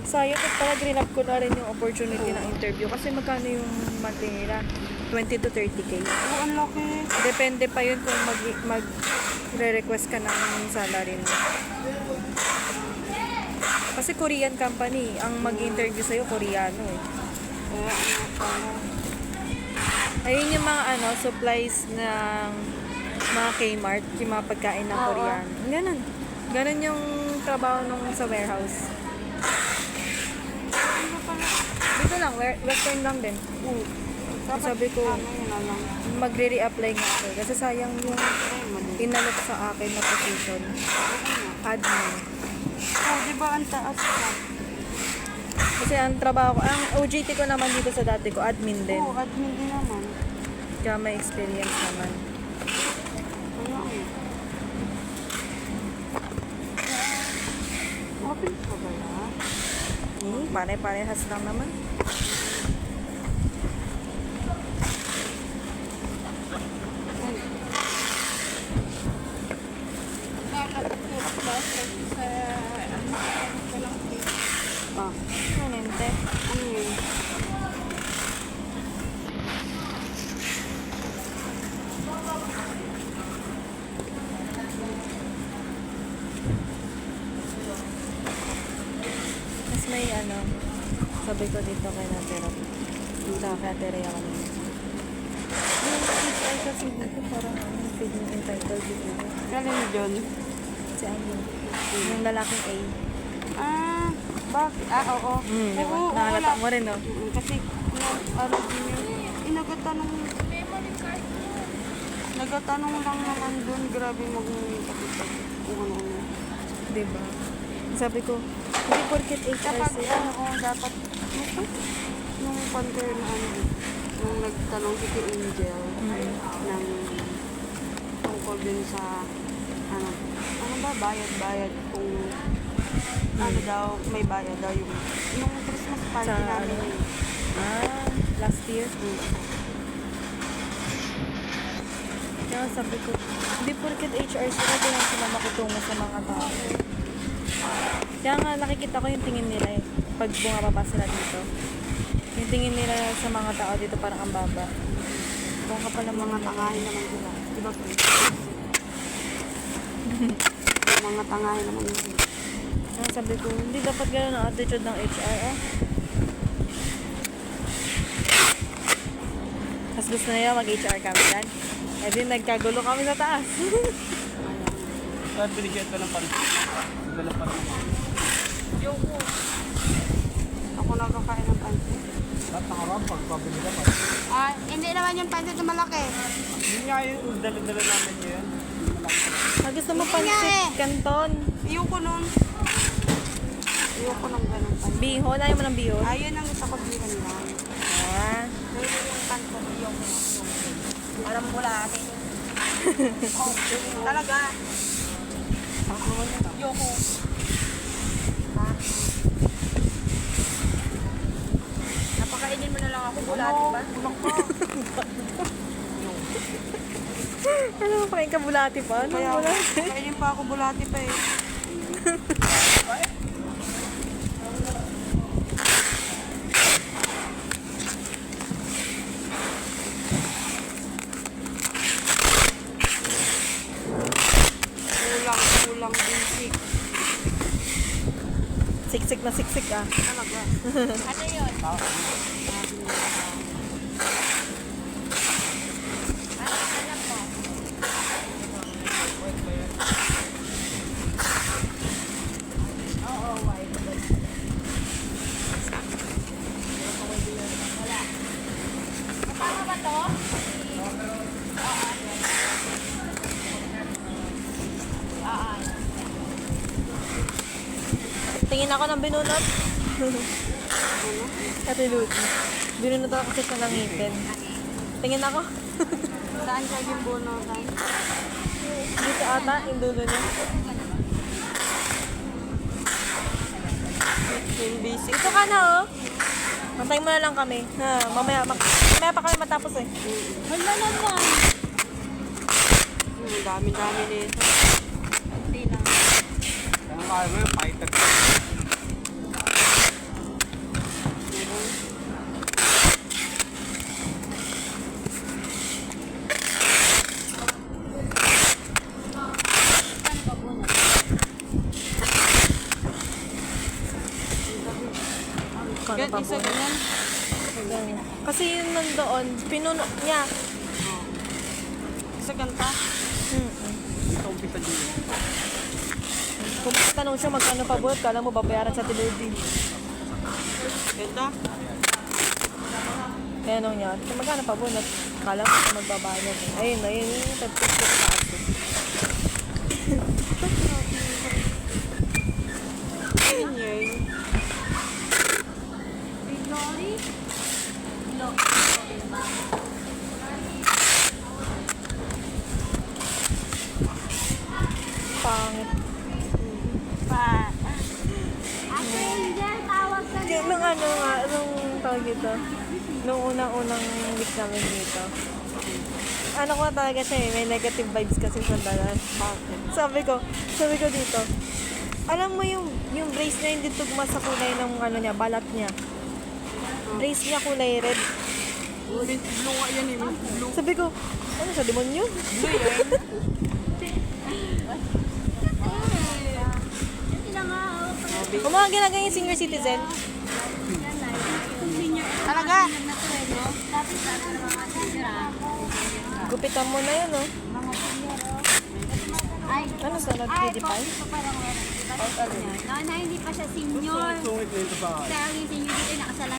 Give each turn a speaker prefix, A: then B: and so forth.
A: Sayang at pala green up ko na rin yung opportunity ng interview. Kasi magkano yung monthly nila? 20 to 30K.
B: Oo, ang laki.
A: Depende pa yun kung re-request ka ng salary mo. Kasi Korean company, ang mag-interview sa'yo, Koreano eh.
B: Kaya ano pala.
A: Ayun yung mga supplies ng mga Kmart, yung mga pagkain ng
B: Oo.
A: Koreano. Ganun. Ganun yung trabaho nung sa warehouse.
B: Ano pala?
A: Dito lang, western lang din. Sabi ko,
B: Ano yun na lang.
A: magre-reapply nga ako. Kasi sayang yung
B: Ay, mali.
A: inalok sa akin na position. Admin.
B: Oh, di ba ang taas ka?
A: Kasi ang trabaho ko, ang OJT ko naman dito sa dati ko, admin din.
B: Oo, admin din naman.
A: Kaya may experience naman.
B: Kaya eh. Open pa ba yan?
A: Pare-parehas lang naman.
B: Ah,
A: Ano nente?
B: ano yun?
A: Mas may sabi ko dito kay Natera. Dito kay Natera kami. Yung HR kasi dito parang feeling entitled dito.
B: Galing John.
A: Si yung lalaking A.
B: Ah, bakit? Ah, oo.
A: Di ba?
B: Oo,
A: Nakalata
B: wala.
A: mo rin, no?
B: Kasi, din yun. Nagatanong lang naman dun. Grabe mag-kapitag. Kung ano-ano.
A: Di ba? Sabi ko, hindi porket HR
B: Kapag,
A: sila.
B: dapat, nung counter na nung nagtanong si Angel ng tungkol din sa, ano ba, bayad kung, ano daw, may bayad daw yung Christmas party
A: Sa
B: namin.
A: Last year. Kaya sabi ko, hindi porket HR sila, di lang sila makitungo sa mga tao. Kaya nga nakikita ko yung tingin nila eh. Pag bumababa sila dito. Yung tingin nila sa mga tao dito parang ang baba. Kung ka pala
B: Mga tangahin naman sila. Diba, Chris? Mga tangahin naman sila.
A: Kaya sabi ko, hindi dapat gano'n ang attitude ng HR Tapos gusto na yun mag-HR kami dyan. Eh di nagkagulo kami sa taas.
C: Saan binigyan ka ng pansin? Dala pa rin.
B: Yoko. Ako nagkakain ng pansit.
C: Lahat ng araw, pagpabili ka pa.
B: Ah, hindi naman yung pansit na malaki.
C: Hindi nga yung dala-dala namin yun.
A: Gusto mo pansit, kanton,
B: Ayoko nun. Ayoko ng ganun pansit.
A: bihon. Ayaw mo ng bihon?
B: Ayun ang gusto ko bihan lang. Pero yung pansit, ayoko. Alam mo lang. Oh, talaga. Ayoko. Napakainin mo na lang ako bulati ba?
A: Ano pa kain ka bulati pa? Ano
B: Kaya
A: bulati?
B: kainin pa ako bulati pa eh. Kulang basic.
A: Siksik na siksik ah.
B: Talaga. Ano yun?
A: Tingin ako ng binunot. Ate Lucy. Binunot ako kasi siya ng ngipin. Tingin ako.
B: Saan siya yung bunutan?
A: Dito ata, yung dulo niya.
B: Yung basic.
A: Ito ka na oh. Mantay mo na lang kami. Mamaya pa kami matapos eh.
B: Hala naman. Dami-dami nito.
C: Kaya kaya mo yung fighter.
A: magkano pa
B: Isa ganyan.
A: Ganyan. Kasi yun nandoon, pinuno niya.
B: Isa ganta.
C: Ito umpisa din.
A: Kung tanong siya magkano pa buhat, kala mo babayaran sa Tilerdi.
B: Ganda.
A: Kaya nung niya, magkano pa buhat, kala mo siya magbabayad. Ayun, yung tagpik sa aso.
B: Ganyan.
A: Pangit.
B: Pa.
A: Nung ano nga, nung tawag dito, nung unang-unang week namin dito, ano ko talaga siya eh, may negative vibes kasi sa dalan. Sabi ko dito, alam mo yung brace niya hindi tugma sa kulay ng ano niya, balat niya. Brace niya kulay red.
B: Blue nga yan eh. Blue.
A: Sabi ko, ano siya, demonyo?
B: Blue yan.
A: Kung mga ginagawa yung senior citizen,
B: Talaga.
A: gupitan mo na yun, no? Ano sa nag-PewDiePie?
D: Na hindi pa siya senior.
C: Sungit na ito sa akin.
D: Kaya yung senior dito nakasalan.